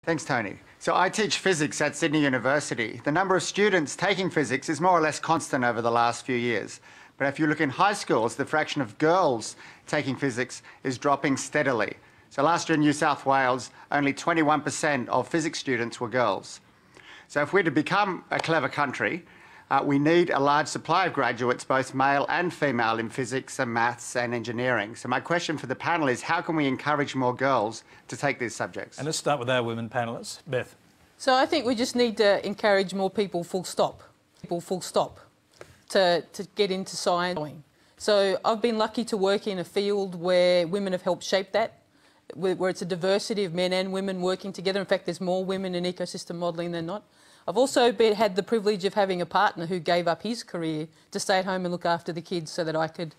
Thanks, Tony. So I teach physics at Sydney University. The number of students taking physics is more or less constant over the last few years. But if you look in high schools, the fraction of girls taking physics is dropping steadily. So last year in New South Wales, only 21% of physics students were girls. So if we're to become a clever country, we need a large supply of graduates, both male and female, in physics and maths and engineering. So my question for the panel is, how can we encourage more girls to take these subjects? And let's start with our women panellists. Beth. So I think we just need to encourage more people, full stop, to get into science. So I've been lucky to work in a field where women have helped shape that, where it's a diversity of men and women working together. In fact, there's more women in ecosystem modelling than not. I've also had the privilege of having a partner who gave up his career to stay at home and look after the kids so that I could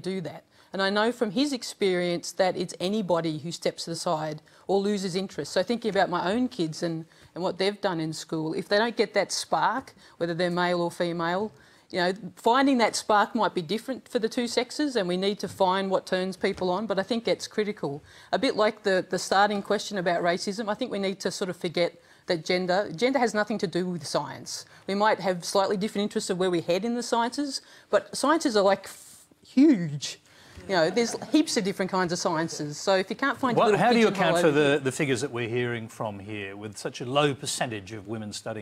do that. And I know from his experience that it's anybody who steps aside or loses interest. So thinking about my own kids and what they've done in school, if they don't get that spark, whether they're male or female, you know, finding that spark might be different for the two sexes, and we need to find what turns people on, but I think that's critical. A bit like the starting question about racism, I think we need to sort of forget that gender has nothing to do with science. We might have slightly different interests of where we head in the sciences, but sciences are like huge. You know, there's heaps of different kinds of sciences. So if you can't find how do you account for the figures that we're hearing from here with such a low percentage of women well,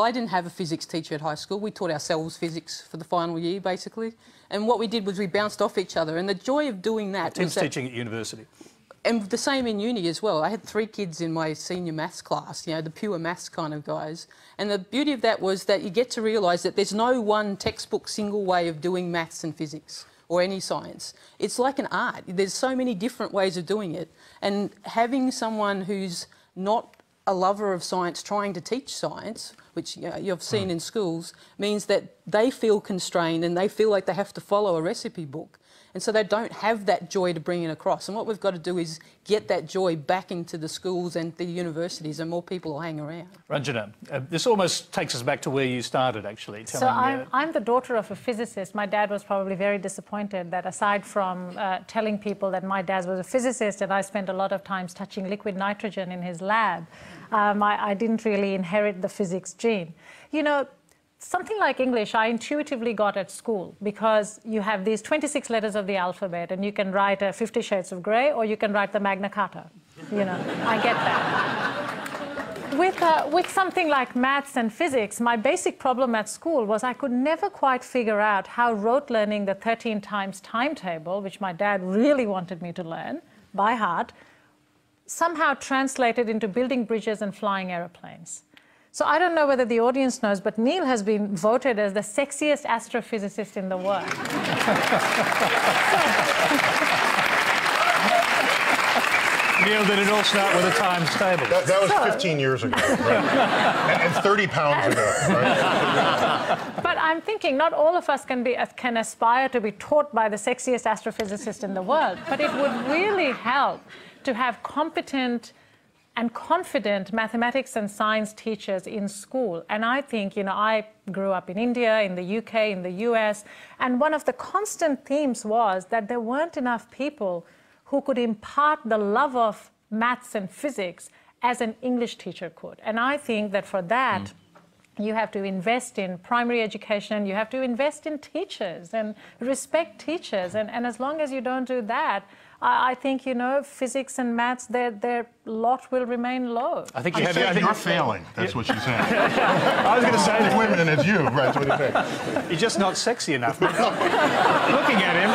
I didn't have a physics teacher at high school. We taught ourselves physics for the final year, basically. And what we did was we bounced off each other. And the joy of doing that... Tim's teaching at university. And the same in uni as well. I had 3 kids in my senior maths class, you know, the pure maths kind of guys. And the beauty of that was that you get to realise that there's no one textbook single way of doing maths and physics or any science. It's like an art. There's so many different ways of doing it. And having someone who's not a lover of science trying to teach science, which you've seen in schools, means that they feel constrained and they feel like they have to follow a recipe book. And so they don't have that joy to bring it across. And what we've got to do is get that joy back into the schools and the universities, and more people will hang around. Ranjana, this almost takes us back to where you started, actually. I'm the daughter of a physicist. My dad was probably very disappointed that aside from telling people that my dad was a physicist and I spent a lot of times touching liquid nitrogen in his lab, I didn't really inherit the physics gene. You know, something like English, I intuitively got at school because you have these 26 letters of the alphabet and you can write 50 Shades of Grey or you can write the Magna Carta. You know, I get that. With something like maths and physics, my basic problem at school was I could never quite figure out how rote learning the 13 times timetable, which my dad really wanted me to learn by heart, somehow translated into building bridges and flying aeroplanes. So I don't know whether the audience knows, but Neil has been voted as the sexiest astrophysicist in the world. Neil, did it all start with a times table? That was 15 years ago, right? and 30 pounds ago, right? But I'm thinking not all of us can aspire to be taught by the sexiest astrophysicist in the world, but it would really help to have competent and confident mathematics and science teachers in school. And I think, you know, I grew up in India, in the UK, in the US, and one of the constant themes was that there weren't enough people who could impart the love of maths and physics as an English teacher could. And I think that for that, you have to invest in primary education, you have to invest in teachers and respect teachers. And as long as you don't do that, I think, you know, physics and maths, their lot will remain low. I think you're failing. That's what she's saying. I was going to say women as you, right? That's what you're saying. You're just not sexy enough. Looking at him.